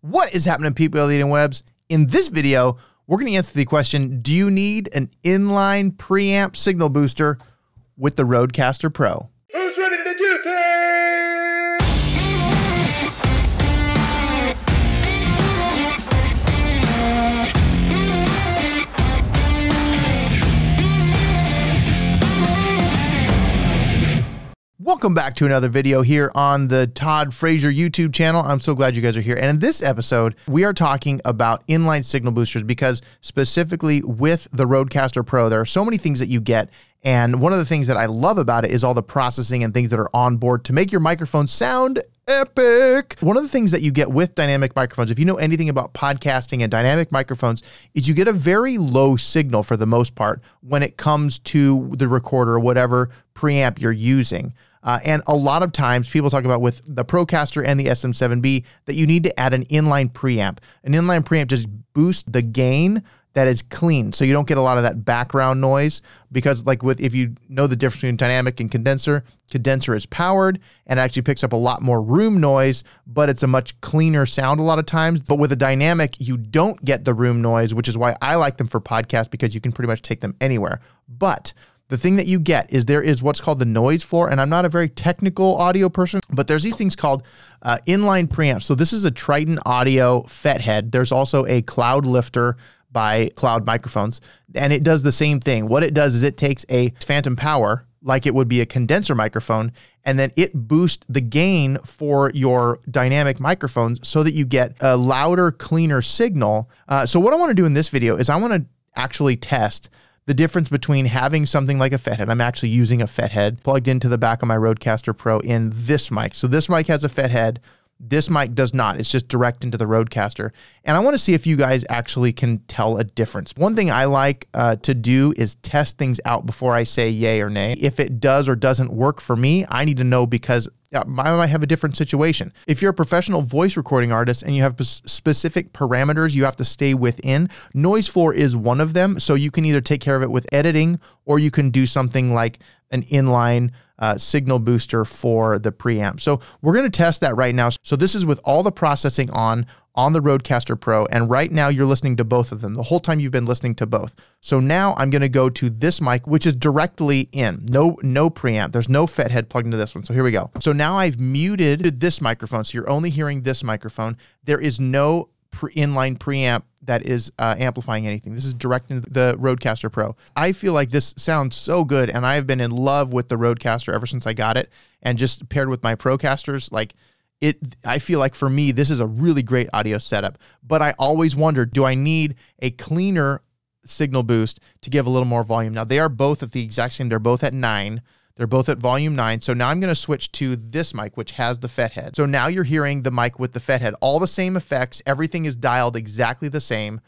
What is happening, people of the interwebs? In this video, we're going to answer the question, do you need an inline preamp signal booster with the RODEcaster PRO? Who's ready to do things? Welcome back to another video here on the Todd Frazier YouTube channel. I'm so glad you guys are here. And in this episode, we are talking about inline signal boosters because specifically with the RODEcaster PRO, there are so many things that you get. And one of the things that I love about it is all the processing and things that are on board to make your microphone sound epic. One of the things that you get with dynamic microphones, if you know anything about podcasting and dynamic microphones, is you get a very low signal for the most part when it comes to the recorder or whatever preamp you're using. And a lot of times people talk about with the Procaster and the SM7B that you need to add an inline preamp. An inline preamp just boosts the gain that is clean. So you don't get a lot of that background noise because like if you know the difference between dynamic and condenser is powered and actually picks up a lot more room noise, but it's a much cleaner sound a lot of times. But with a dynamic, you don't get the room noise, which is why I like them for podcasts because you can pretty much take them anywhere. But the thing that you get is there is what's called the noise floor, and I'm not a very technical audio person, but there's these things called inline preamps. So this is a Triton Audio fethead. There's also a cloudlifter by Cloud Microphones, and it does the same thing. What it does is it takes a phantom power, like it would be a condenser microphone, and then it boosts the gain for your dynamic microphones so that you get a louder, cleaner signal. So what I want to do in this video is I want to actually test the difference between having something like a fethead. I'm actually using a fethead plugged into the back of my RODEcaster PRO in this mic. So this mic has a fethead. This mic does not. It's just direct into the RODEcaster. And I want to see if you guys actually can tell a difference. One thing I like to do is test things out before I say yay or nay. If it does or doesn't work for me, I need to know because I might have a different situation. If you're a professional voice recording artist and you have specific parameters you have to stay within, noise floor is one of them. So you can either take care of it with editing or you can do something like an inline signal booster for the preamp. So we're going to test that right now. So this is with all the processing on the RODEcaster PRO. And right now you're listening to both of them. The whole time you've been listening to both. So now I'm going to go to this mic, which is directly in. No preamp. There's no fethead plugged into this one. So here we go. So now I've muted this microphone. So you're only hearing this microphone. There is no inline preamp that is amplifying anything. This is direct into the RODEcaster PRO. I feel like this sounds so good, and I've been in love with the RODEcaster ever since I got it, and just paired with my Procasters, like I feel like for me, this is a really great audio setup, but I always wondered, do I need a cleaner signal boost to give a little more volume? Now they are both at the exact same, they're both at 9. They're both at volume 9. So now I'm going to switch to this mic, which has the fethead. So now you're hearing the mic with the fethead. All the same effects. Everything is dialed exactly the same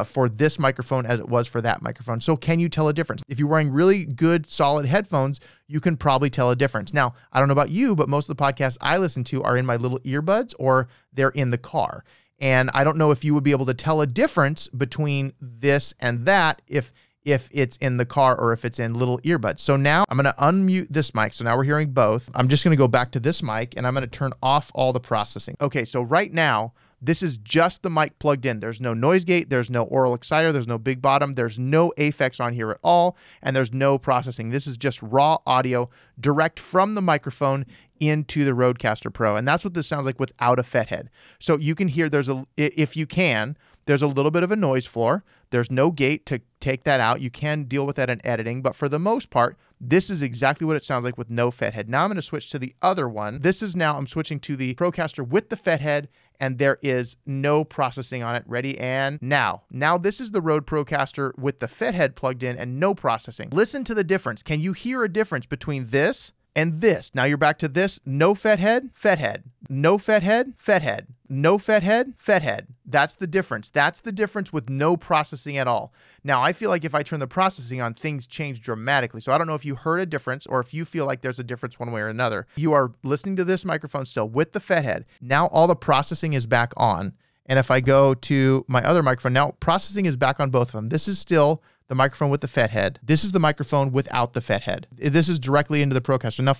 for this microphone as it was for that microphone. So can you tell a difference? If you're wearing really good, solid headphones, you can probably tell a difference. Now, I don't know about you, but most of the podcasts I listen to are in my little earbuds or they're in the car. And I don't know if you would be able to tell a difference between this and that if it's in the car or if it's in little earbuds. So now I'm going to unmute this mic. So now we're hearing both. I'm just going to go back to this mic and I'm going to turn off all the processing. Okay, so right now, this is just the mic plugged in. There's no noise gate. There's no oral exciter. There's no big bottom. There's no effects on here at all. And there's no processing. This is just raw audio direct from the microphone into the RODEcaster PRO. And that's what this sounds like without a fethead. So you can hear if you can, there's a little bit of a noise floor. There's no gate to take that out. You can deal with that in editing, but for the most part, this is exactly what it sounds like with no fethead. Now I'm going to switch to the other one. I'm switching to the Procaster with the fethead, and there is no processing on it. Ready? And now. Now this is the Rode Procaster with the fethead plugged in and no processing. Listen to the difference. Can you hear a difference between this and this? Now you're back to this. No fethead, fethead. No fethead, fethead. No fethead, fethead. That's the difference. That's the difference with no processing at all. Now, I feel like if I turn the processing on, things change dramatically. So I don't know if you heard a difference or if you feel like there's a difference one way or another. You are listening to this microphone still with the fethead. Now all the processing is back on. And if I go to my other microphone, now processing is back on both of them. This is still the microphone with the fethead. This is the microphone without the fethead. This is directly into the Procaster. Now,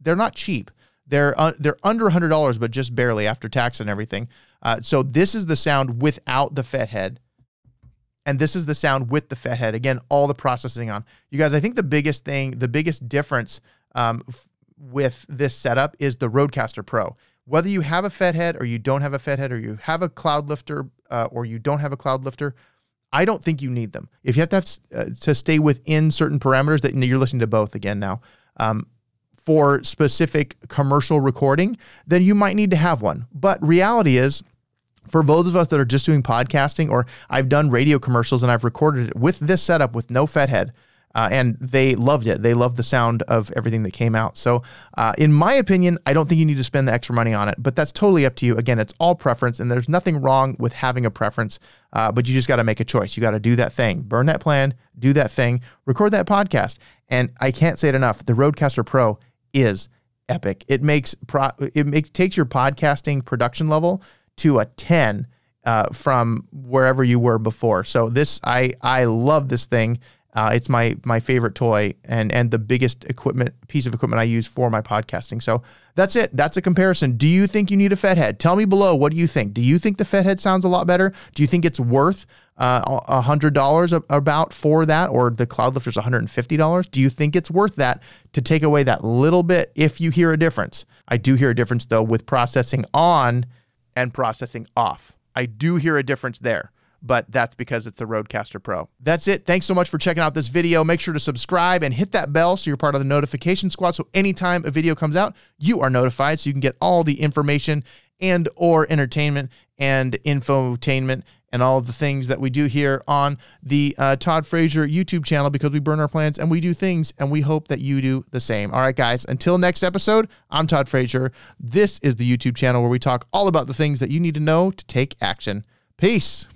they're not cheap. They're under $100, but just barely after tax and everything. So this is the sound without the fethead. And this is the sound with the fethead. Again, all the processing on. You guys, I think the biggest difference with this setup is the RODEcaster Pro. Whether you have a fethead or you don't have a fethead, or you have a cloudlifter or you don't have a cloudlifter, I don't think you need them. If you have to stay within certain parameters, that you're listening to both again now, for specific commercial recording, then you might need to have one. But reality is, for those of us that are just doing podcasting, or I've done radio commercials and I've recorded it with this setup with no fethead, and they loved it. They loved the sound of everything that came out. So in my opinion, I don't think you need to spend the extra money on it, but that's totally up to you. Again, it's all preference, and there's nothing wrong with having a preference, but you just got to make a choice. You got to do that thing, burn that plan, do that thing, record that podcast. And I can't say it enough, the RODEcaster Pro is epic. It takes your podcasting production level to a 10 from wherever you were before. So this, I love this thing. It's my favorite toy and the biggest piece of equipment I use for my podcasting. So that's it. That's a comparison. Do you think you need a fethead? Tell me below. What do you think? Do you think the fethead sounds a lot better? Do you think it's worth $100 about for that, or the cloudlifter's $150? Do you think it's worth that to take away that little bit if you hear a difference? I do hear a difference though with processing on and processing off. I do hear a difference there, but that's because it's the RODEcaster Pro. That's it. Thanks so much for checking out this video. Make sure to subscribe and hit that bell so you're part of the notification squad. So anytime a video comes out, you are notified so you can get all the information and or entertainment and infotainment and all of the things that we do here on the Todd Frazier YouTube channel, because we burn our plans and we do things, and we hope that you do the same. All right, guys, until next episode, I'm Todd Frazier. This is the YouTube channel where we talk all about the things that you need to know to take action. Peace.